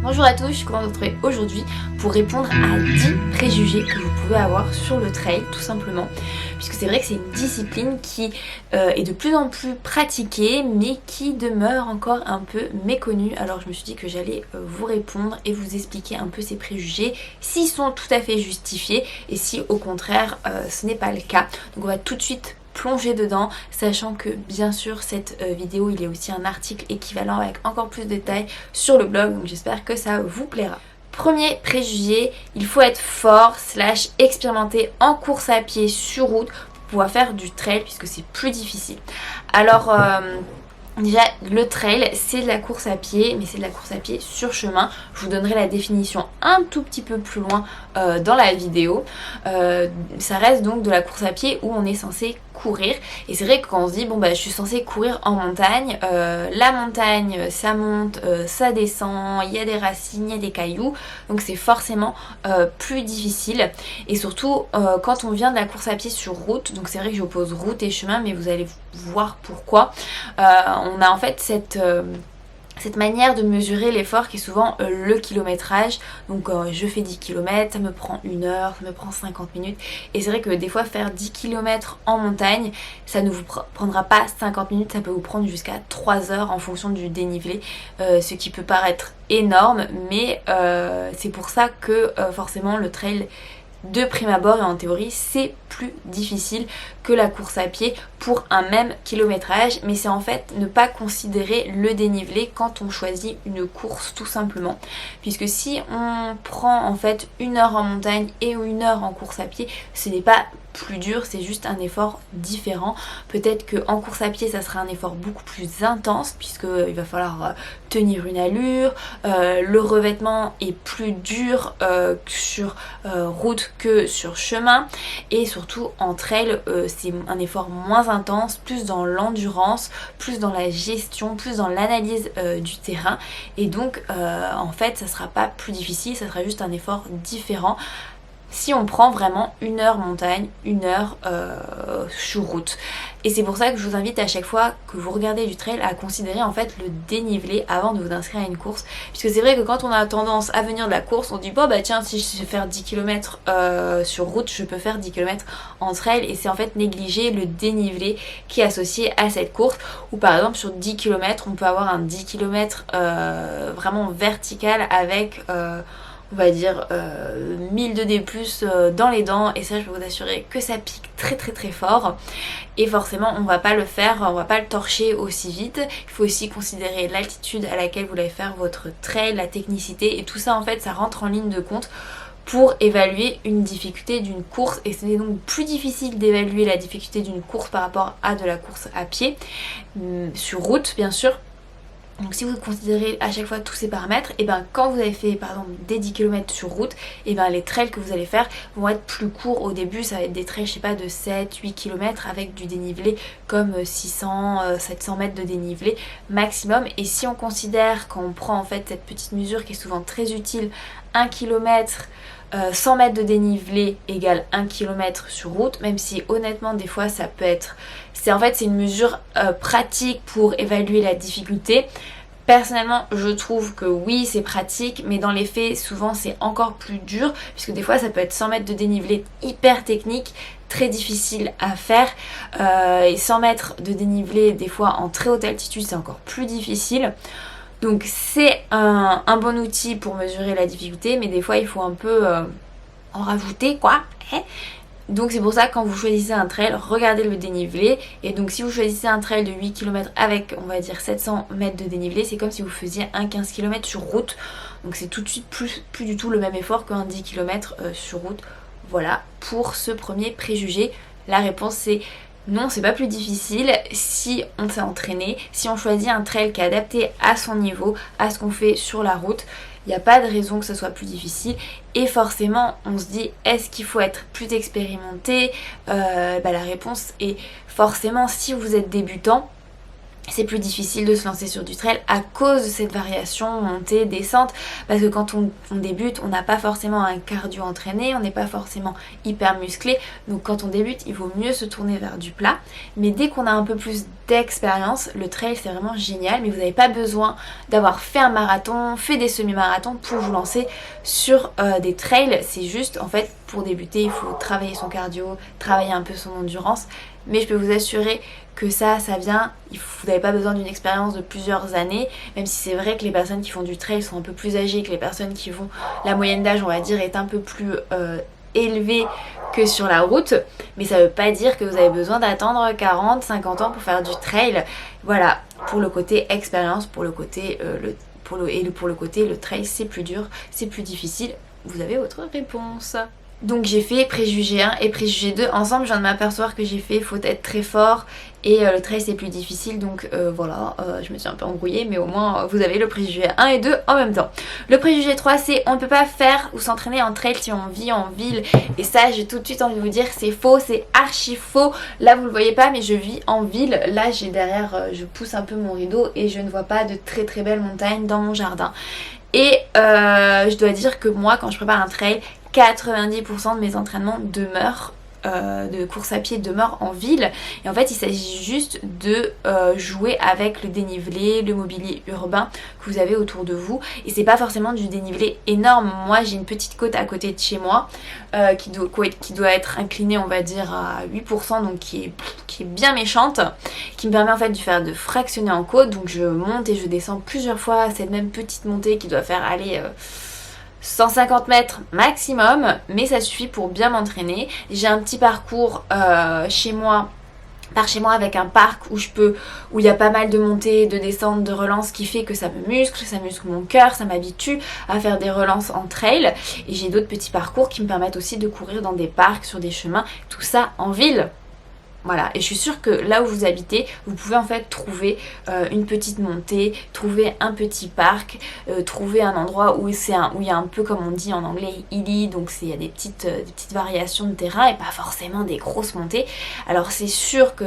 Bonjour à tous, je suis contente de vous retrouver aujourd'hui pour répondre à 10 préjugés que vous pouvez avoir sur le trail tout simplement. Puisque c'est vrai que c'est une discipline qui est de plus en plus pratiquée mais qui demeure encore un peu méconnue. Alors je me suis dit que j'allais vous répondre et vous expliquer un peu ces préjugés, s'ils sont tout à fait justifiés et si au contraire ce n'est pas le cas. Donc on va tout de suite plonger dedans, sachant que bien sûr cette vidéo il y a aussi un article équivalent avec encore plus de détails sur le blog, donc j'espère que ça vous plaira. Premier préjugé, il faut être fort / expérimenté en course à pied sur route pour pouvoir faire du trail puisque c'est plus difficile. Alors déjà, le trail, c'est de la course à pied, mais c'est de la course à pied sur chemin. Je vous donnerai la définition un tout petit peu plus loin dans la vidéo. Ça reste donc de la course à pied où on est censé courir. Et c'est vrai que quand on se dit, bon bah je suis censée courir en montagne, la montagne, ça monte, ça descend, il y a des racines, il y a des cailloux, donc c'est forcément plus difficile. Et surtout, quand on vient de la course à pied sur route, donc c'est vrai que j'oppose route et chemin, mais vous allez voir pourquoi. On a en fait cette manière de mesurer l'effort qui est souvent le kilométrage. Donc je fais 10 km, ça me prend 1 heure, ça me prend 50 minutes. Et c'est vrai que des fois faire 10 km en montagne, ça ne vous prendra pas 50 minutes, ça peut vous prendre jusqu'à 3 heures en fonction du dénivelé. Ce qui peut paraître énorme, mais c'est pour ça que forcément le trail de prime abord et en théorie c'est plus difficile que la course à pied pour un même kilométrage, mais c'est en fait ne pas considérer le dénivelé quand on choisit une course tout simplement, puisque si on prend en fait 1 heure en montagne et 1 heure en course à pied, ce n'est pas plus dur, c'est juste un effort différent. Peut-être qu'en course à pied ça sera un effort beaucoup plus intense puisque il va falloir tenir une allure, le revêtement est plus dur sur route que sur chemin, et surtout en trail c'est un effort moins intense, plus dans l'endurance, plus dans la gestion, plus dans l'analyse du terrain, et donc en fait ça sera pas plus difficile, ça sera juste un effort différent si on prend vraiment 1 heure montagne, 1 heure sur route. Et c'est pour ça que je vous invite à chaque fois que vous regardez du trail à considérer en fait le dénivelé avant de vous inscrire à une course. Puisque c'est vrai que quand on a tendance à venir de la course, on dit bon bah tiens, si je sais faire 10 km sur route, je peux faire 10 km en trail, et c'est en fait négliger le dénivelé qui est associé à cette course. Ou par exemple sur 10 km, on peut avoir un 10 km vraiment vertical avec on va dire 1000 de D+, dans les dents, et ça je peux vous assurer que ça pique très très très fort, et forcément on va pas le faire, on va pas le torcher aussi vite. Il faut aussi considérer l'altitude à laquelle vous allez faire votre trail, la technicité, et tout ça en fait ça rentre en ligne de compte pour évaluer une difficulté d'une course. Et c'est donc plus difficile d'évaluer la difficulté d'une course par rapport à de la course à pied, sur route bien sûr. Donc si vous considérez à chaque fois tous ces paramètres, et ben quand vous avez fait par exemple des 10 km sur route, et ben les trails que vous allez faire vont être plus courts au début. Ça va être des trails je sais pas de 7-8 km avec du dénivelé comme 600-700 mètres de dénivelé maximum. Et si on considère, quand on prend en fait cette petite mesure qui est souvent très utile, 1 km 100 mètres de dénivelé égale 1 km sur route, même si honnêtement des fois ça peut être... c'est une mesure pratique pour évaluer la difficulté. Personnellement je trouve que oui c'est pratique, mais dans les faits souvent c'est encore plus dur, puisque des fois ça peut être 100 mètres de dénivelé hyper technique, très difficile à faire, et 100 mètres de dénivelé des fois en très haute altitude c'est encore plus difficile. Donc c'est un bon outil pour mesurer la difficulté, mais des fois il faut un peu en rajouter quoi. Donc c'est pour ça que quand vous choisissez un trail, regardez le dénivelé. Et donc si vous choisissez un trail de 8 km avec on va dire 700 mètres de dénivelé, c'est comme si vous faisiez un 15 km sur route. Donc c'est tout de suite plus du tout le même effort qu'un 10 km sur route. Voilà pour ce premier préjugé. La réponse c'est... non, c'est pas plus difficile si on s'est entraîné, si on choisit un trail qui est adapté à son niveau, à ce qu'on fait sur la route. Il n'y a pas de raison que ce soit plus difficile. Et forcément, on se dit, est-ce qu'il faut être plus expérimenté ? La réponse est forcément, si vous êtes débutant, c'est plus difficile de se lancer sur du trail à cause de cette variation montée, descente, parce que quand on débute, on n'a pas forcément un cardio entraîné, on n'est pas forcément hyper musclé, donc quand on débute, il vaut mieux se tourner vers du plat, mais dès qu'on a un peu plus d'expérience, le trail c'est vraiment génial, mais vous n'avez pas besoin d'avoir fait un marathon, fait des semi-marathons pour vous lancer sur des trails, c'est juste en fait pour débuter, il faut travailler son cardio, travailler un peu son endurance, mais je peux vous assurer que ça vient, vous n'avez pas besoin d'une expérience de plusieurs années, même si c'est vrai que les personnes qui font du trail sont un peu plus âgées, que les personnes qui vont, la moyenne d'âge on va dire est un peu plus élevée que sur la route, mais ça veut pas dire que vous avez besoin d'attendre 40, 50 ans pour faire du trail. Voilà, pour le côté expérience, pour le côté le trail c'est plus dur, c'est plus difficile. Vous avez votre réponse. Donc j'ai fait préjugé 1 et préjugé 2 ensemble, je viens de m'apercevoir que j'ai fait faut être très fort et le trail c'est plus difficile, donc voilà, je me suis un peu embrouillée, mais au moins vous avez le préjugé 1 et 2 en même temps. Le préjugé 3 c'est on ne peut pas faire ou s'entraîner en trail si on vit en ville, et ça j'ai tout de suite envie de vous dire c'est faux, c'est archi faux. Là vous le voyez pas mais je vis en ville, là j'ai derrière, je pousse un peu mon rideau et je ne vois pas de très très belles montagnes dans mon jardin. Et je dois dire que moi quand je prépare un trail, 90% de mes entraînements demeurent de course à pied demeurent en ville, et en fait il s'agit juste de jouer avec le dénivelé, le mobilier urbain que vous avez autour de vous, et c'est pas forcément du dénivelé énorme. Moi j'ai une petite côte à côté de chez moi qui doit être inclinée on va dire à 8%, donc qui est bien méchante, qui me permet en fait de fractionner en côte, donc je monte et je descends plusieurs fois cette même petite montée qui doit faire aller 150 mètres maximum, mais ça suffit pour bien m'entraîner. J'ai un petit parcours par chez moi avec un parc où il y a pas mal de montées, de descentes, de relances, qui fait que ça muscle mon cœur, ça m'habitue à faire des relances en trail, et j'ai d'autres petits parcours qui me permettent aussi de courir dans des parcs, sur des chemins, tout ça en ville. Voilà, et je suis sûre que là où vous habitez, vous pouvez en fait trouver une petite montée, trouver un petit parc, trouver un endroit où il y a un peu, comme on dit en anglais, hilly, donc il y a des petites variations de terrain et pas forcément des grosses montées. Alors c'est sûr que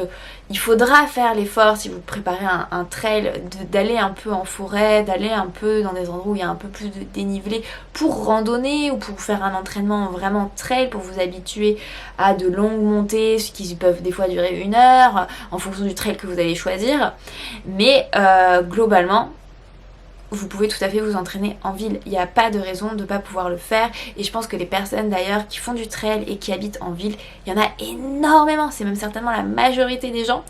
il faudra faire l'effort, si vous préparez un trail, d'aller un peu en forêt, d'aller un peu dans des endroits où il y a un peu plus de dénivelé pour randonner ou pour faire un entraînement vraiment trail, pour vous habituer à de longues montées qui peuvent des fois durer 1 heure en fonction du trail que vous allez choisir. Mais globalement, vous pouvez tout à fait vous entraîner en ville. Il n'y a pas de raison de ne pas pouvoir le faire. Et je pense que les personnes d'ailleurs qui font du trail et qui habitent en ville, il y en a énormément. C'est même certainement la majorité des gens.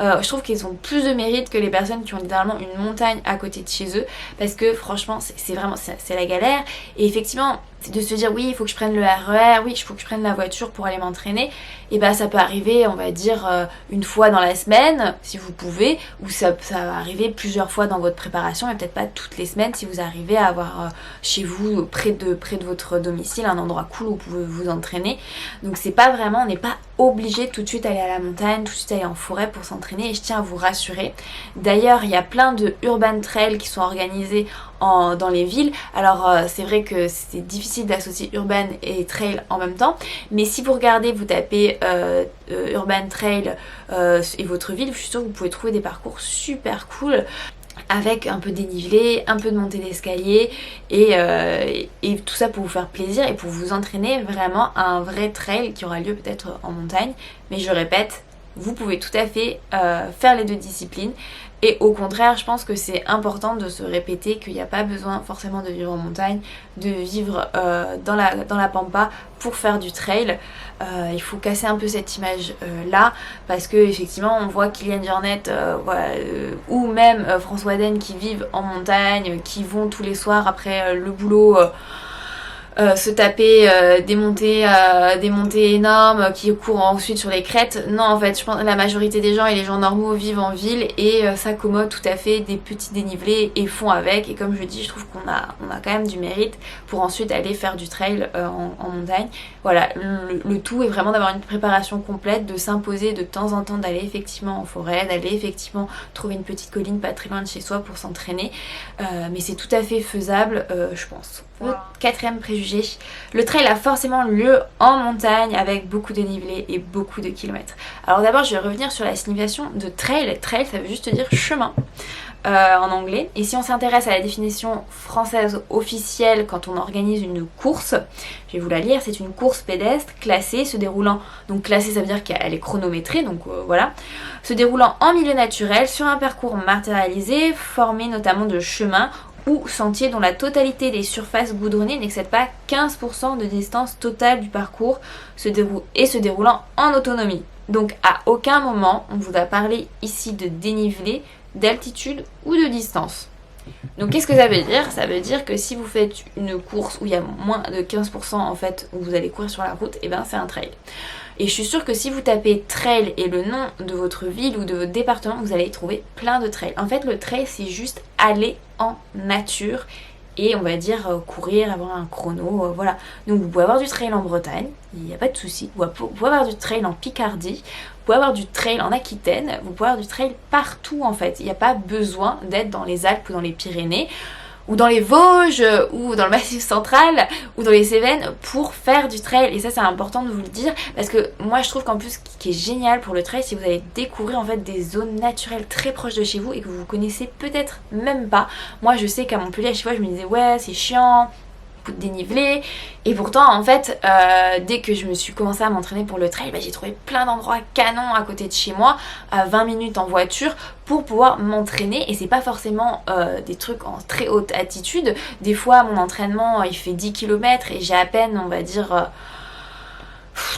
Je trouve qu'ils ont plus de mérite que les personnes qui ont littéralement une montagne à côté de chez eux. Parce que franchement, c'est la galère. Et effectivement, de se dire oui il faut que je prenne le RER, oui il faut que je prenne la voiture pour aller m'entraîner, et bah ça peut arriver on va dire une fois dans la semaine si vous pouvez, ou ça va arriver plusieurs fois dans votre préparation, mais peut-être pas toutes les semaines si vous arrivez à avoir chez vous près de votre domicile un endroit cool où vous pouvez vous entraîner. Donc c'est pas vraiment, on n'est pas obligé tout de suite aller à la montagne, tout de suite aller en forêt pour s'entraîner, et je tiens à vous rassurer. D'ailleurs il y a plein de urban trails qui sont organisés dans les villes. Alors c'est vrai que c'est difficile d'associer urban et trail en même temps, mais si vous regardez, vous tapez urban trail et votre ville, je suis sûre que vous pouvez trouver des parcours super cool avec un peu de dénivelé, un peu de montée d'escalier, et tout ça pour vous faire plaisir et pour vous entraîner vraiment à un vrai trail qui aura lieu peut-être en montagne. Mais je répète, vous pouvez tout à fait faire les deux disciplines. Et au contraire, je pense que c'est important de se répéter qu'il n'y a pas besoin forcément de vivre en montagne, de vivre dans la pampa pour faire du trail. Il faut casser un peu cette image là, parce que effectivement on voit Kylian Jornet ou même François Haden qui vivent en montagne, qui vont tous les soirs après le boulot se taper des montées énormes, qui courent ensuite sur les crêtes. Non, en fait je pense que la majorité des gens et les gens normaux vivent en ville et s'accommodent tout à fait des petits dénivelés et font avec. Et comme je dis, je trouve qu'on a quand même du mérite pour ensuite aller faire du trail en montagne. Voilà, le tout est vraiment d'avoir une préparation complète, de s'imposer de temps en temps d'aller effectivement en forêt, d'aller effectivement trouver une petite colline pas très loin de chez soi pour s'entraîner, mais c'est tout à fait faisable, je pense. Le 4e préjugé préjugés. Le trail a forcément lieu en montagne avec beaucoup de dénivelé et beaucoup de kilomètres. Alors d'abord je vais revenir sur la signification de trail. Trail ça veut juste dire chemin. En anglais. Et si on s'intéresse à la définition française officielle quand on organise une course, je vais vous la lire, c'est une course pédestre classée se déroulant, donc classée ça veut dire qu'elle est chronométrée, donc voilà, se déroulant en milieu naturel sur un parcours matérialisé formé notamment de chemins ou sentiers dont la totalité des surfaces goudronnées n'excède pas 15% de distance totale du parcours se déroulant en autonomie. Donc à aucun moment on vous a parlé ici de dénivelé, d'altitude ou de distance. Donc qu'est-ce que ça veut dire? Ça veut dire que si vous faites une course où il y a moins de 15% en fait où vous allez courir sur la route, et ben c'est un trail. Et je suis sûre que si vous tapez trail et le nom de votre ville ou de votre département, vous allez trouver plein de trails. En fait le trail c'est juste aller en nature et on va dire courir, avoir un chrono, voilà. Donc vous pouvez avoir du trail en Bretagne, il n'y a pas de souci. Vous pouvez avoir du trail en Picardie, vous pouvez avoir du trail en Aquitaine, vous pouvez avoir du trail partout en fait. Il n'y a pas besoin d'être dans les Alpes ou dans les Pyrénées, ou dans les Vosges, ou dans le Massif central, ou dans les Cévennes pour faire du trail. Et ça c'est important de vous le dire, parce que moi je trouve qu'en plus ce qui est génial pour le trail, c'est que vous allez découvrir en fait des zones naturelles très proches de chez vous et que vous connaissez peut-être même pas. Moi je sais qu'à Montpellier à chaque fois je me disais ouais c'est chiant, de dénivelé, et pourtant en fait dès que je me suis commencé à m'entraîner pour le trail, j'ai trouvé plein d'endroits canons à côté de chez moi, à 20 minutes en voiture pour pouvoir m'entraîner. Et c'est pas forcément des trucs en très haute altitude. Des fois mon entraînement il fait 10 km et j'ai à peine on va dire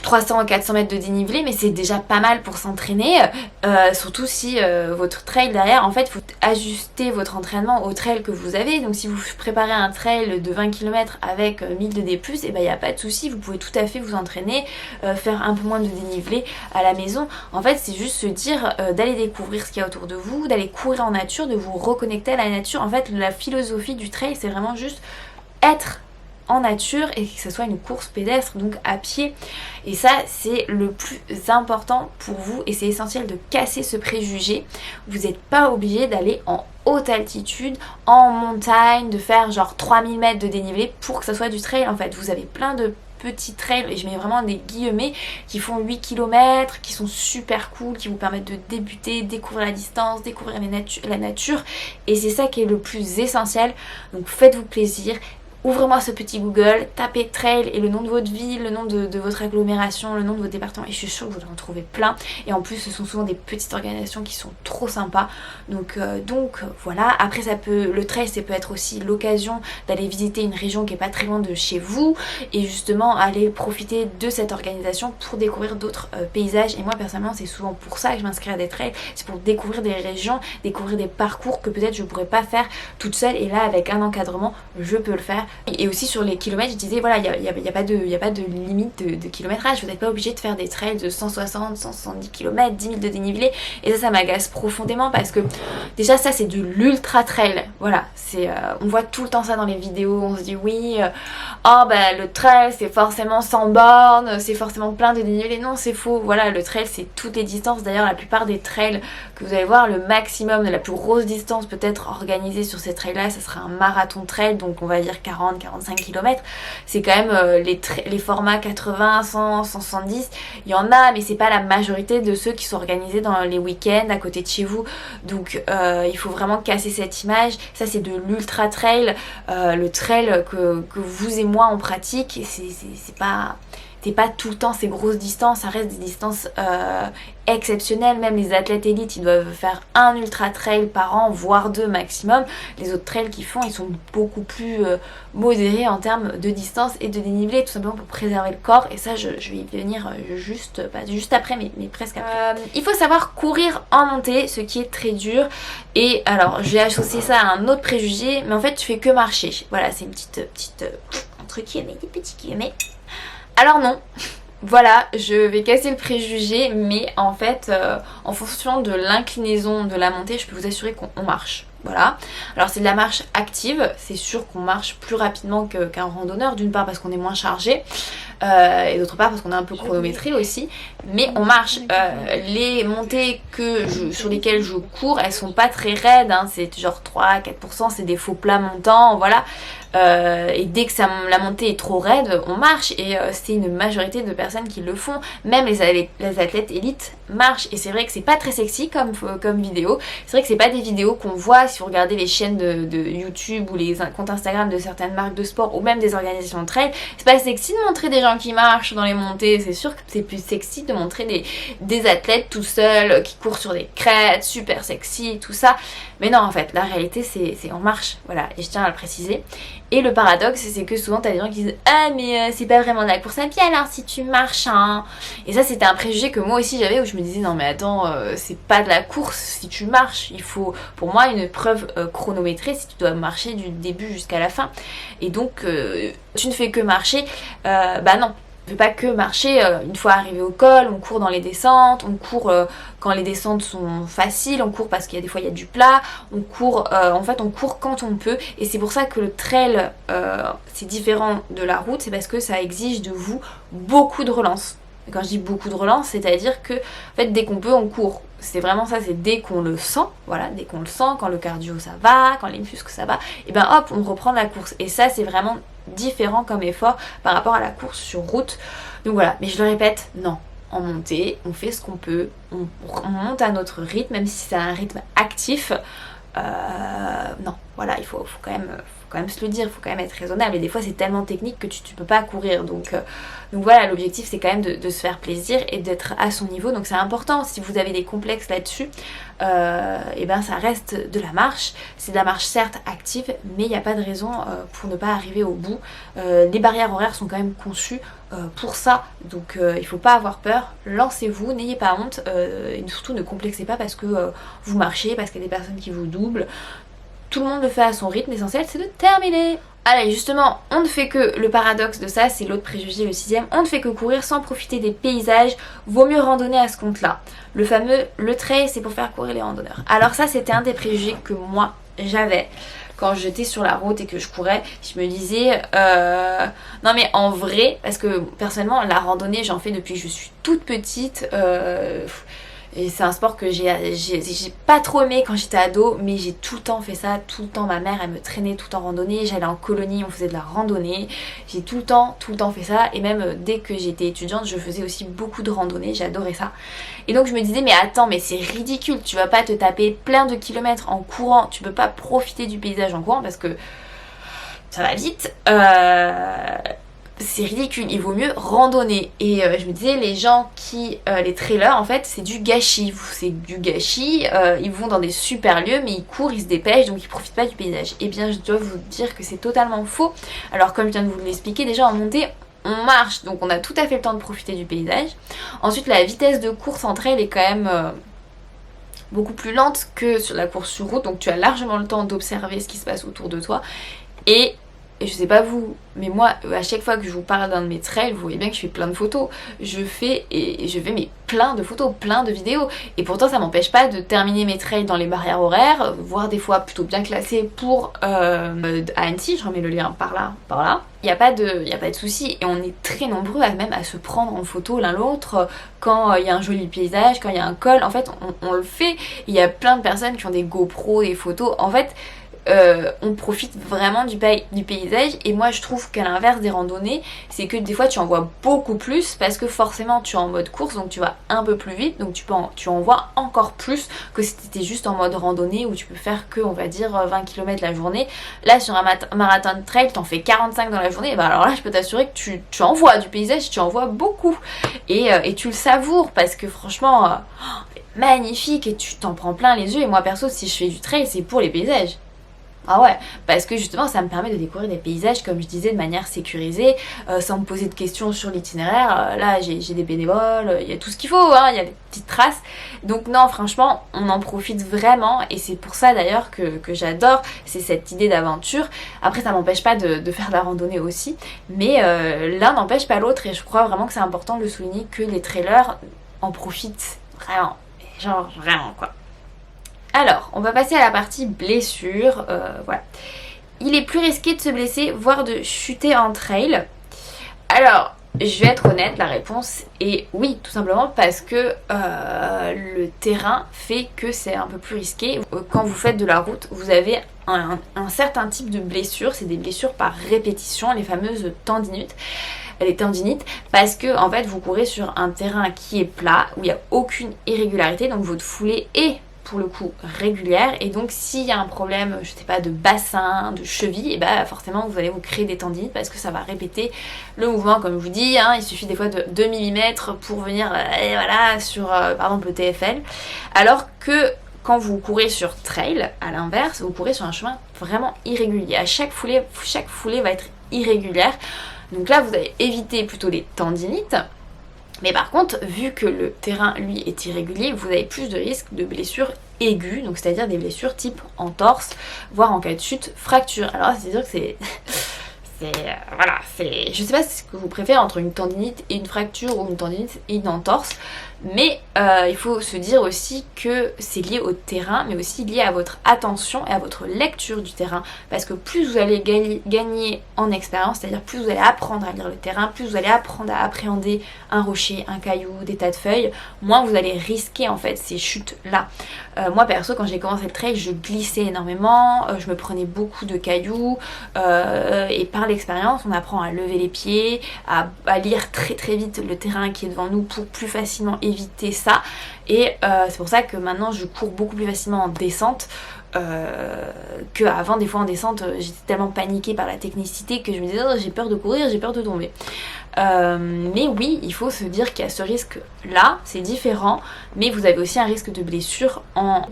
300 à 400 mètres de dénivelé, mais c'est déjà pas mal pour s'entraîner, surtout si votre trail derrière, en fait il faut ajuster votre entraînement au trail que vous avez. Donc si vous préparez un trail de 20 km avec 1000 de D+, et il n'y a pas de souci, vous pouvez tout à fait vous entraîner, faire un peu moins de dénivelé à la maison. En fait c'est juste se dire d'aller découvrir ce qu'il y a autour de vous, d'aller courir en nature, de vous reconnecter à la nature. En fait la philosophie du trail c'est vraiment juste être en nature et que ce soit une course pédestre, donc à pied. Et ça c'est le plus important pour vous et c'est essentiel de casser ce préjugé. Vous n'êtes pas obligé d'aller en haute altitude, en montagne, de faire genre 3000 mètres de dénivelé pour que ça soit du trail. En fait vous avez plein de petits trails, et je mets vraiment des guillemets, qui font 8 km, qui sont super cool, qui vous permettent de débuter, découvrir la distance, découvrir la nature, et c'est ça qui est le plus essentiel. Donc faites-vous plaisir. Ouvrez-moi ce petit Google, tapez trail et le nom de votre ville, le nom de votre agglomération, le nom de votre département, et je suis sûre que vous en trouvez plein. Et en plus ce sont souvent des petites organisations qui sont trop sympas. Donc voilà. Après le trail ça peut être aussi l'occasion d'aller visiter une région qui est pas très loin de chez vous et justement aller profiter de cette organisation pour découvrir d'autres paysages. Et moi personnellement c'est souvent pour ça que je m'inscris à des trails, c'est pour découvrir des régions, découvrir des parcours que peut-être je pourrais pas faire toute seule, et là avec un encadrement je peux le faire. Et aussi sur les kilomètres, je disais voilà, il n'y a pas de limite de kilométrage. Vous n'êtes pas obligé de faire des trails de 160, 170 km, 10 000 de dénivelé. Et ça m'agace profondément parce que déjà ça c'est de l'ultra trail. Voilà, on voit tout le temps ça dans les vidéos. On se dit oui, le trail c'est forcément 100 bornes, c'est forcément plein de dénivelé. Non, c'est faux. Voilà, le trail c'est toutes les distances. D'ailleurs la plupart des trails que vous allez voir, le maximum de la plus grosse distance peut-être organisée sur ces trails là, ça sera un marathon trail, donc on va dire 40-45 km. C'est quand même les formats 80, 100, 170, il y en a, mais c'est pas la majorité de ceux qui sont organisés dans les week-ends à côté de chez vous. Donc il faut vraiment casser cette image. Ça c'est de l'ultra trail, le trail que vous et moi on pratique. C'est pas tout le temps ces grosses distances, ça reste des distances exceptionnelles. Même les athlètes élites ils doivent faire un ultra trail par an, voire 2 maximum. Les autres trails qu'ils font ils sont beaucoup plus modérés en termes de distance et de dénivelé, tout simplement pour préserver le corps. Et ça je vais y venir juste après, mais presque après. Il faut savoir courir en montée, ce qui est très dur. Et alors je vais associer ça à un autre préjugé, mais en fait tu fais que marcher. Voilà, c'est une petite entre guillemets, des petits guillemets. Alors non, voilà, je vais casser le préjugé, mais en fait, en fonction de l'inclinaison de la montée, je peux vous assurer qu'on marche. Voilà, alors c'est de la marche active, c'est sûr qu'on marche plus rapidement qu'un randonneur, d'une part parce qu'on est moins chargé, et d'autre part parce qu'on est un peu chronométré aussi, mais on marche. Les montées sur lesquelles je cours, elles sont pas très raides, hein, c'est genre 3-4%, c'est des faux plats montants, voilà. et dès que la montée est trop raide, on marche et c'est une majorité de personnes qui le font. Même les athlètes élites marchent et c'est vrai que c'est pas très sexy comme vidéo. C'est vrai que c'est pas des vidéos qu'on voit si vous regardez les chaînes de YouTube ou les comptes Instagram de certaines marques de sport ou même des organisations de trail. C'est pas sexy de montrer des gens qui marchent dans les montées, c'est sûr que c'est plus sexy de montrer des athlètes tout seuls qui courent sur des crêtes, super sexy, tout ça. Mais non, en fait, la réalité c'est on marche, voilà, et je tiens à le préciser. Et le paradoxe, c'est que souvent t'as des gens qui disent ah mais c'est pas vraiment de la course à pied alors si tu marches hein. Et ça c'était un préjugé que moi aussi j'avais où je me disais non mais attends c'est pas de la course si tu marches, il faut pour moi une preuve chronométrée si tu dois marcher du début jusqu'à la fin. Et donc tu ne fais que marcher, bah non. On ne fait pas que marcher, une fois arrivé au col, on court dans les descentes, on court quand les descentes sont faciles, on court parce qu'il y a des fois il y a du plat, on court, en fait on court quand on peut et c'est pour ça que le trail c'est différent de la route, c'est parce que ça exige de vous beaucoup de relance. Et quand je dis beaucoup de relance, c'est-à-dire que en fait dès qu'on peut on court. C'est vraiment ça, c'est dès qu'on le sent, voilà, dès qu'on le sent, quand le cardio ça va, quand les muscles ça va, et ben hop, on reprend la course. Et ça c'est vraiment différent comme effort par rapport à la course sur route. Donc voilà, mais je le répète, non. En montée, on fait ce qu'on peut, on monte à notre rythme, même si c'est un rythme actif. Non, voilà, il faut quand même se le dire, il faut quand même être raisonnable et des fois c'est tellement technique que tu peux pas courir donc voilà, l'objectif c'est quand même de se faire plaisir et d'être à son niveau, donc c'est important. Si vous avez des complexes là-dessus, et ben ça reste de la marche, c'est de la marche certes active mais il n'y a pas de raison pour ne pas arriver au bout. Les barrières horaires sont quand même conçues pour ça, donc il faut pas avoir peur, lancez-vous, n'ayez pas honte et surtout ne complexez pas parce que vous marchez, parce qu'il y a des personnes qui vous doublent. Tout le monde le fait à son rythme, l'essentiel c'est de terminer. Allez, justement, on ne fait que, le paradoxe de ça, c'est l'autre préjugé, le 6ème, on ne fait que courir sans profiter des paysages, vaut mieux randonner à ce compte-là. Le fameux, le trail c'est pour faire courir les randonneurs. Alors ça c'était un des préjugés que moi j'avais quand j'étais sur la route et que je courais, je me disais non mais en vrai, parce que personnellement la randonnée j'en fais depuis que je suis toute petite, et c'est un sport que j'ai pas trop aimé quand j'étais ado, mais j'ai tout le temps fait ça, tout le temps ma mère elle me traînait tout le temps en randonnée, j'allais en colonie, on faisait de la randonnée, j'ai tout le temps fait ça, et même dès que j'étais étudiante je faisais aussi beaucoup de randonnée, j'adorais ça. Et donc je me disais mais attends mais c'est ridicule, tu vas pas te taper plein de kilomètres en courant, tu peux pas profiter du paysage en courant parce que ça va vite, c'est ridicule, il vaut mieux randonner. Et je me disais, les gens qui, les trailers en fait c'est du gâchis, ils vont dans des super lieux mais ils courent, ils se dépêchent donc ils profitent pas du paysage. Et bien je dois vous dire que c'est totalement faux. Alors comme je viens de vous l'expliquer, déjà en montée on marche donc on a tout à fait le temps de profiter du paysage. Ensuite la vitesse de course en trail est quand même beaucoup plus lente que sur la course sur route, donc tu as largement le temps d'observer ce qui se passe autour de toi. Et je sais pas vous, mais moi à chaque fois que je vous parle d'un de mes trails, vous voyez bien que je fais plein de photos. Je fais mais plein de photos, plein de vidéos. Et pourtant ça m'empêche pas de terminer mes trails dans les barrières horaires, voire des fois plutôt bien classées pour à Annecy, je remets le lien par là. Il n'y a pas de souci et on est très nombreux même à se prendre en photo l'un l'autre quand il y a un joli paysage, quand il y a un col. En fait on le fait. Il y a plein de personnes qui ont des GoPro, des photos. En fait on profite vraiment du paysage. Et moi je trouve qu'à l'inverse des randonnées, c'est que des fois tu en vois beaucoup plus parce que forcément tu es en mode course donc tu vas un peu plus vite, donc tu en vois encore plus que si tu étais juste en mode randonnée où tu peux faire que on va dire 20 km la journée. Là sur un marathon de trail t'en fais 45 dans la journée, et ben alors là je peux t'assurer que tu en vois du paysage, tu en vois beaucoup et tu le savoures parce que franchement magnifique et tu t'en prends plein les yeux. Et moi perso si je fais du trail c'est pour les paysages. Ah ouais, parce que justement ça me permet de découvrir des paysages comme je disais de manière sécurisée, sans me poser de questions sur l'itinéraire. Là j'ai des bénévoles, il y a tout ce qu'il faut, hein, il y a des petites traces. Donc non franchement on en profite vraiment et c'est pour ça d'ailleurs que j'adore, c'est cette idée d'aventure. Après ça m'empêche pas de faire de la randonnée aussi, mais l'un n'empêche pas l'autre et je crois vraiment que c'est important de le souligner que les trailers en profitent vraiment, genre vraiment quoi. Alors, on va passer à la partie blessure, voilà. Il est plus risqué de se blesser, voire de chuter en trail. Alors, Je vais être honnête, la réponse est oui, tout simplement parce que le terrain fait que c'est un peu plus risqué. Quand vous faites de la route, vous avez un certain type de blessures, c'est des blessures par répétition, les fameuses tendinites. Les tendinites, parce que en fait vous courez sur un terrain qui est plat, où il n'y a aucune irrégularité, donc votre foulée est pour le coup régulière, et donc s'il y a un problème, je sais pas, de bassin, de cheville, et bah forcément vous allez vous créer des tendinites parce que ça va répéter le mouvement, comme je vous dis, hein, il suffit des fois de 2 mm pour venir voilà, sur par exemple le TFL, alors que quand vous courez sur trail, à l'inverse, vous courez sur un chemin vraiment irrégulier. À chaque foulée va être irrégulière. Donc là, vous allez éviter plutôt les tendinites. Mais par contre, vu que le terrain, lui, est irrégulier, vous avez plus de risques de blessures aiguës, donc c'est-à-dire des blessures type entorse, voire en cas de chute, fracture. Alors c'est-à-dire que voilà, je sais pas ce que vous préférez entre une tendinite et une fracture ou une tendinite et une entorse, mais il faut se dire aussi que c'est lié au terrain, mais aussi lié à votre attention et à votre lecture du terrain, parce que plus vous allez gagner en expérience, c'est-à-dire plus vous allez apprendre à lire le terrain, plus vous allez apprendre à appréhender un rocher, un caillou, des tas de feuilles, moins vous allez risquer en fait ces chutes-là. Moi perso, quand j'ai commencé le trail, je glissais énormément, je me prenais beaucoup de cailloux, et par l'expérience, on apprend à lever les pieds, à lire très très vite le terrain qui est devant nous pour plus facilement éviter ça. Et c'est pour ça que maintenant je cours beaucoup plus facilement en descente qu'avant. Des fois en descente, j'étais tellement paniquée par la technicité que je me disais oh, j'ai peur de courir, j'ai peur de tomber. Mais oui, il faut se dire qu'il y a ce risque là, c'est différent, mais vous avez aussi un risque de blessure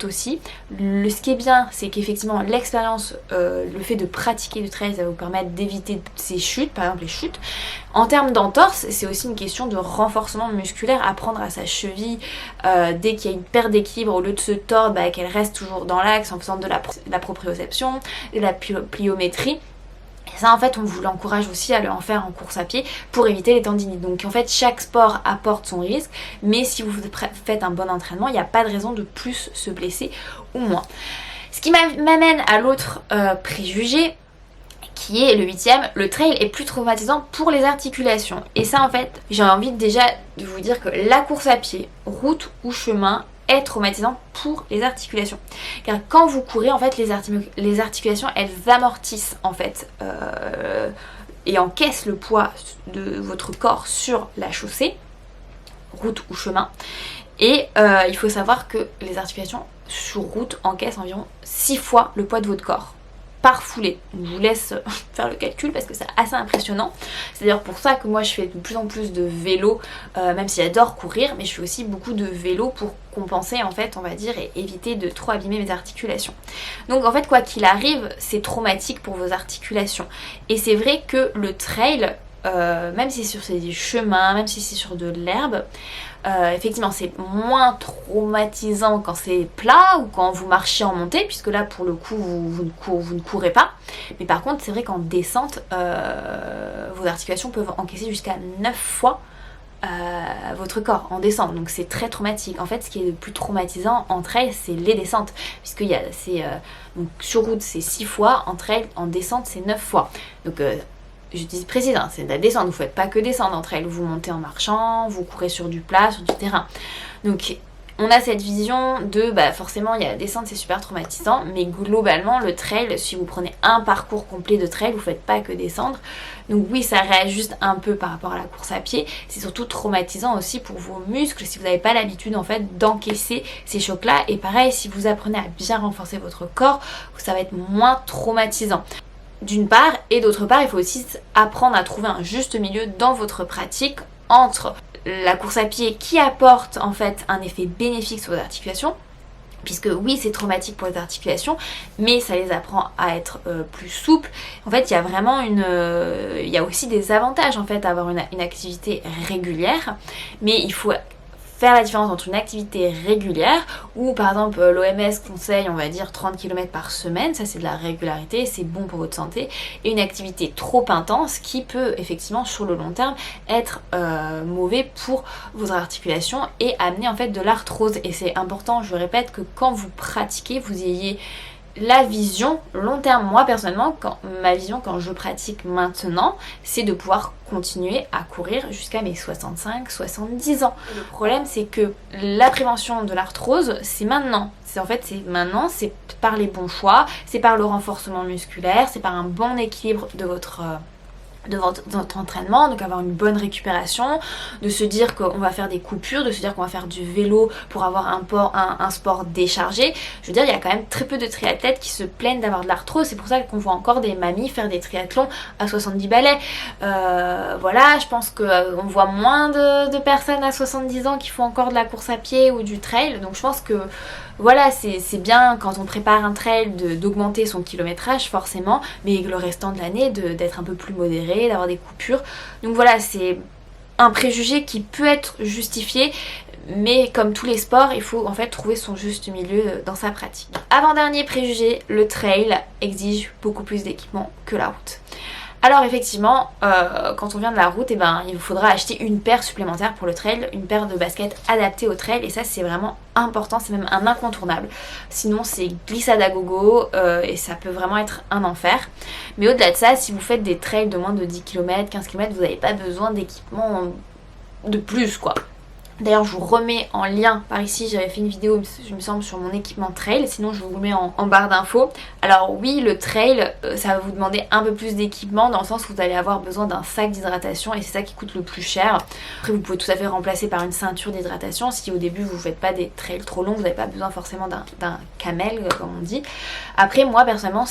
aussi. Ce qui est bien, c'est qu'effectivement l'expérience, le fait de pratiquer du trail, ça va vous permettre d'éviter ces chutes, par exemple les chutes. En termes d'entorse, c'est aussi une question de renforcement musculaire, apprendre à sa cheville dès qu'il y a une perte d'équilibre, au lieu de se tordre, qu'elle reste toujours dans l'axe en faisant de la proprioception, de la pliométrie. Et ça en fait on vous l'encourage aussi à en faire en course à pied pour éviter les tendinites. Donc en fait chaque sport apporte son risque, mais si vous faites un bon entraînement, il n'y a pas de raison de plus se blesser ou moins. Ce qui m'amène à l'autre préjugé, qui est le 8e, le trail est plus traumatisant pour les articulations. Et ça en fait, j'ai envie déjà de vous dire que la course à pied, route ou chemin, est traumatisant pour les articulations. Car quand vous courez, en fait, les articulations, elles amortissent en fait et encaissent le poids de votre corps sur la chaussée, route ou chemin. Et il faut savoir que les articulations sur route encaissent environ 6 fois le poids de votre corps par foulée. Je vous laisse faire le calcul parce que c'est assez impressionnant. C'est d'ailleurs pour ça que moi je fais de plus en plus de vélo, même si j'adore courir, mais je fais aussi beaucoup de vélo pour compenser en fait, on va dire, et éviter de trop abîmer mes articulations. Donc en fait, quoi qu'il arrive, c'est traumatique pour vos articulations. Et c'est vrai que le trail, même si c'est sur des chemins, même si c'est sur de l'herbe, effectivement c'est moins traumatisant quand c'est plat ou quand vous marchez en montée, puisque là pour le coup vous ne courez pas. Mais par contre c'est vrai qu'en descente, vos articulations peuvent encaisser jusqu'à 9 fois votre corps en descente, donc c'est très traumatique. En fait ce qui est le plus traumatisant en trail, c'est les descentes, puisque donc sur route c'est 6 fois, en trail, en descente c'est 9 fois. Donc je dis précise, hein, c'est de la descente, vous ne faites pas que descendre entre elles, vous montez en marchant, vous courez sur du plat, sur du terrain. Donc on a cette vision de forcément il y a la descente, c'est super traumatisant, mais globalement le trail, si vous prenez un parcours complet de trail, vous ne faites pas que descendre. Donc oui, ça réajuste un peu par rapport à la course à pied, c'est surtout traumatisant aussi pour vos muscles si vous n'avez pas l'habitude en fait d'encaisser ces chocs-là. Et pareil, si vous apprenez à bien renforcer votre corps, ça va être moins traumatisant. D'une part, et d'autre part, il faut aussi apprendre à trouver un juste milieu dans votre pratique entre la course à pied qui apporte en fait un effet bénéfique sur vos articulations, puisque oui c'est traumatique pour les articulations, mais ça les apprend à être plus souples. En fait il y a vraiment il y a aussi des avantages en fait à avoir une activité régulière, mais il faut faire la différence entre une activité régulière où par exemple l'OMS conseille on va dire 30 km par semaine, ça c'est de la régularité, c'est bon pour votre santé, et une activité trop intense qui peut effectivement sur le long terme être mauvais pour vos articulations et amener en fait de l'arthrose. Et c'est important, je répète, que quand vous pratiquez, vous ayez la vision long terme, moi personnellement, ma vision quand je pratique maintenant, c'est de pouvoir continuer à courir jusqu'à mes 65-70 ans. Le problème, c'est que la prévention de l'arthrose, c'est maintenant. C'est maintenant, c'est par les bons choix, c'est par le renforcement musculaire, c'est par un bon équilibre de votre entraînement, donc avoir une bonne récupération, de se dire qu'on va faire des coupures, de se dire qu'on va faire du vélo pour avoir un sport déchargé. Je veux dire, il y a quand même très peu de triathlètes qui se plaignent d'avoir de l'arthrose, c'est pour ça qu'on voit encore des mamies faire des triathlons à 70 balais. Voilà, je pense qu'on voit moins de personnes à 70 ans qui font encore de la course à pied ou du trail, donc je pense que voilà, c'est bien quand on prépare un trail d'augmenter son kilométrage forcément, mais le restant de l'année d'être un peu plus modéré, d'avoir des coupures. Donc voilà, c'est un préjugé qui peut être justifié, mais comme tous les sports, il faut en fait trouver son juste milieu dans sa pratique. Avant-dernier préjugé, le trail exige beaucoup plus d'équipement que la route. Alors effectivement, quand on vient de la route, il vous faudra acheter une paire supplémentaire pour le trail, une paire de baskets adaptées au trail, et ça c'est vraiment important, c'est même un incontournable. Sinon c'est glissade à gogo et ça peut vraiment être un enfer. Mais au-delà de ça, si vous faites des trails de moins de 10 km, 15 km, vous n'avez pas besoin d'équipement de plus quoi. D'ailleurs je vous remets en lien par ici, j'avais fait une vidéo je me semble sur mon équipement trail, sinon je vous le mets en barre d'infos. Alors oui, le trail ça va vous demander un peu plus d'équipement dans le sens où vous allez avoir besoin d'un sac d'hydratation et c'est ça qui coûte le plus cher. Après vous pouvez tout à fait remplacer par une ceinture d'hydratation si au début vous faites pas des trails trop longs, vous n'avez pas besoin forcément d'un camel comme on dit. Après moi personnellement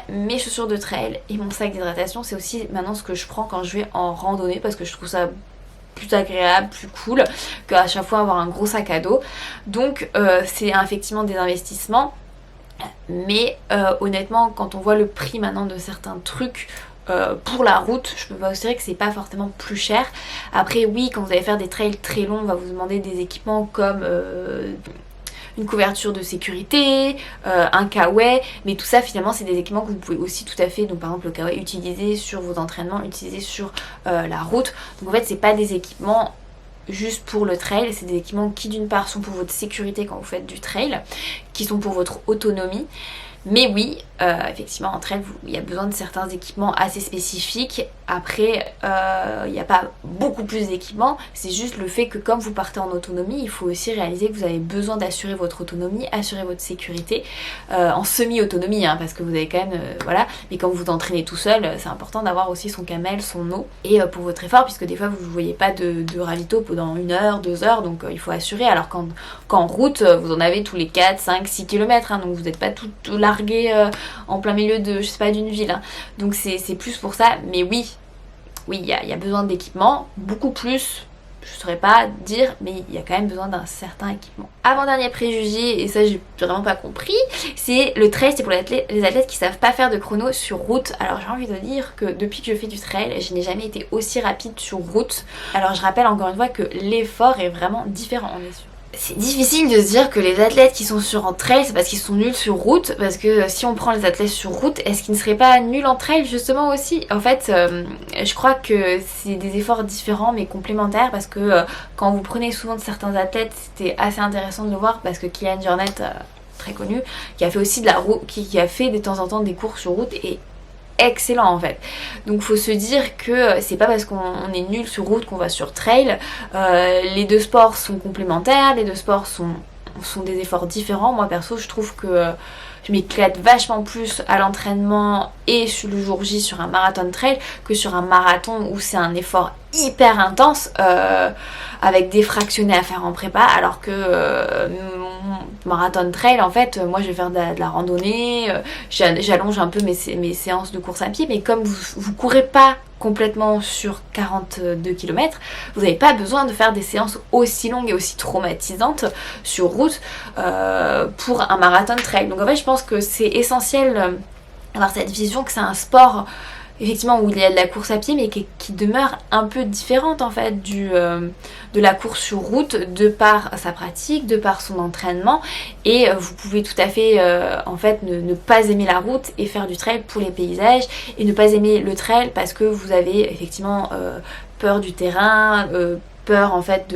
mes chaussures de trail et mon sac d'hydratation c'est aussi maintenant ce que je prends quand je vais en randonnée parce que je trouve ça plus agréable, plus cool qu'à chaque fois avoir un gros sac à dos. Donc c'est effectivement des investissements, mais honnêtement quand on voit le prix maintenant de certains trucs pour la route, je peux vous assurer que c'est pas forcément plus cher. Après oui, quand vous allez faire des trails très longs, on va vous demander des équipements comme une couverture de sécurité, un kawaii, mais tout ça finalement c'est des équipements que vous pouvez aussi tout à fait, donc par exemple le kawaii utiliser sur vos entraînements, utiliser sur la route. Donc en fait c'est pas des équipements juste pour le trail, c'est des équipements qui d'une part sont pour votre sécurité quand vous faites du trail, qui sont pour votre autonomie. Mais oui, effectivement en trail il y a besoin de certains équipements assez spécifiques. Après il n'y a pas beaucoup plus d'équipements, c'est juste le fait que comme vous partez en autonomie, il faut aussi réaliser que vous avez besoin d'assurer votre autonomie, assurer votre sécurité en semi-autonomie parce que vous avez quand même voilà, mais quand vous entraînez tout seul, c'est important d'avoir aussi son camel, son eau et pour votre effort, puisque des fois vous ne voyez pas de ravito pendant 1 heure, 2 heures, donc il faut assurer. Alors qu'en route vous en avez tous les 4, 5, 6 km donc vous n'êtes pas tout largué en plein milieu de, je sais pas, d'une ville donc c'est plus pour ça. Mais oui il y a besoin d'équipement, beaucoup plus je saurais pas dire, mais il y a quand même besoin d'un certain équipement. Avant-dernier préjugé, et ça j'ai vraiment pas compris, c'est le trail, c'est pour les athlètes qui savent pas faire de chrono sur route. Alors j'ai envie de dire que depuis que je fais du trail, je n'ai jamais été aussi rapide sur route. Alors je rappelle encore une fois que l'effort est vraiment différent, on est sûr. C'est difficile de se dire que les athlètes qui sont sur en trail c'est parce qu'ils sont nuls sur route, parce que si on prend les athlètes sur route, est-ce qu'ils ne seraient pas nuls en trail justement aussi? En fait je crois que c'est des efforts différents mais complémentaires, parce que quand vous prenez souvent de certains athlètes, c'était assez intéressant de le voir, parce que Kilian Jornet très connu, qui a fait aussi de la route, qui a fait de temps en temps des courses sur route et excellent en fait. Donc faut se dire que c'est pas parce qu'on est nul sur route qu'on va sur trail. Les deux sports sont complémentaires, les deux sports sont des efforts différents. Moi perso je trouve que je m'éclate vachement plus à l'entraînement et sur le jour J sur un marathon trail que sur un marathon où c'est un effort hyper intense avec des fractionnés à faire en prépa, alors que marathon trail en fait moi je vais faire de la randonnée, j'allonge un peu mes séances de course à pied, mais comme vous courez pas complètement sur 42 km, vous n'avez pas besoin de faire des séances aussi longues et aussi traumatisantes sur route pour un marathon trail. Donc en fait je pense que c'est essentiel d'avoir cette vision que c'est un sport effectivement où il y a de la course à pied, mais qui demeure un peu différente en fait de la course sur route, de par sa pratique, de par son entraînement. Et vous pouvez tout à fait en fait ne pas aimer la route et faire du trail pour les paysages, et ne pas aimer le trail parce que vous avez effectivement peur du terrain, peur en fait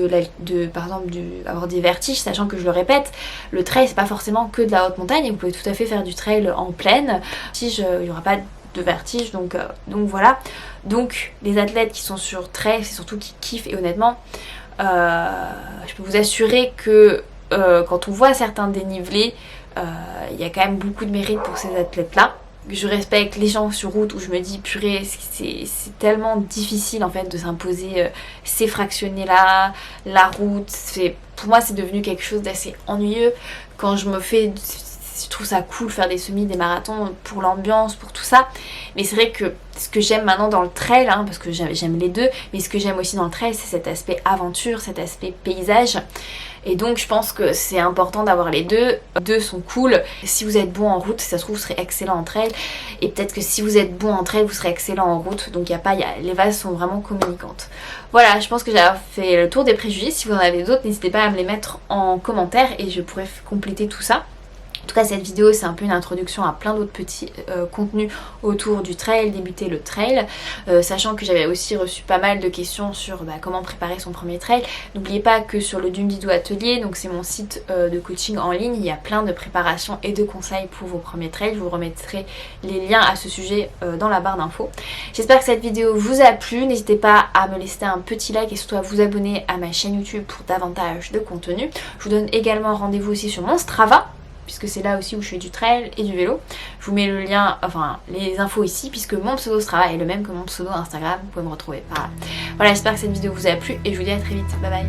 par exemple avoir des vertiges, sachant que je le répète, le trail c'est pas forcément que de la haute montagne et vous pouvez tout à fait faire du trail en plaine. Si il n'y aura pas de vertige, donc voilà. Donc les athlètes qui sont sur trail, c'est surtout qui kiffent, et honnêtement je peux vous assurer que quand on voit certains dénivelés, il y a quand même beaucoup de mérite pour ces athlètes là. Je respecte les gens sur route où je me dis purée, c'est tellement difficile en fait de s'imposer ces fractionnés là, la route, pour moi c'est devenu quelque chose d'assez ennuyeux. Quand je trouve ça cool faire des semis, des marathons pour l'ambiance, pour tout ça, mais c'est vrai que ce que j'aime maintenant dans le trail, hein, parce que j'aime les deux, mais ce que j'aime aussi dans le trail c'est cet aspect aventure, cet aspect paysage. Et donc je pense que c'est important d'avoir les deux. Les deux sont cool. Si vous êtes bon en route, ça se trouve vous serez excellent en trail. Et peut-être que si vous êtes bon en trail, vous serez excellent en route. Donc les vases sont vraiment communicantes. Voilà, je pense que j'ai fait le tour des préjugés. Si vous en avez d'autres, n'hésitez pas à me les mettre en commentaire et je pourrais compléter tout ça. En tout cas cette vidéo c'est un peu une introduction à plein d'autres petits contenus autour du trail, débuter le trail, sachant que j'avais aussi reçu pas mal de questions sur comment préparer son premier trail. N'oubliez pas que sur le Dumdido Atelier, donc c'est mon site de coaching en ligne, il y a plein de préparations et de conseils pour vos premiers trails. Je vous remettrai les liens à ce sujet dans la barre d'infos. J'espère que cette vidéo vous a plu, n'hésitez pas à me laisser un petit like et surtout à vous abonner à ma chaîne YouTube pour davantage de contenu. Je vous donne également rendez-vous aussi sur mon Strava, puisque c'est là aussi où je fais du trail et du vélo. Je vous mets le lien, enfin les infos ici, puisque mon pseudo Strava est le même que mon pseudo Instagram, vous pouvez me retrouver par là. Voilà, j'espère que cette vidéo vous a plu et je vous dis à très vite, bye bye.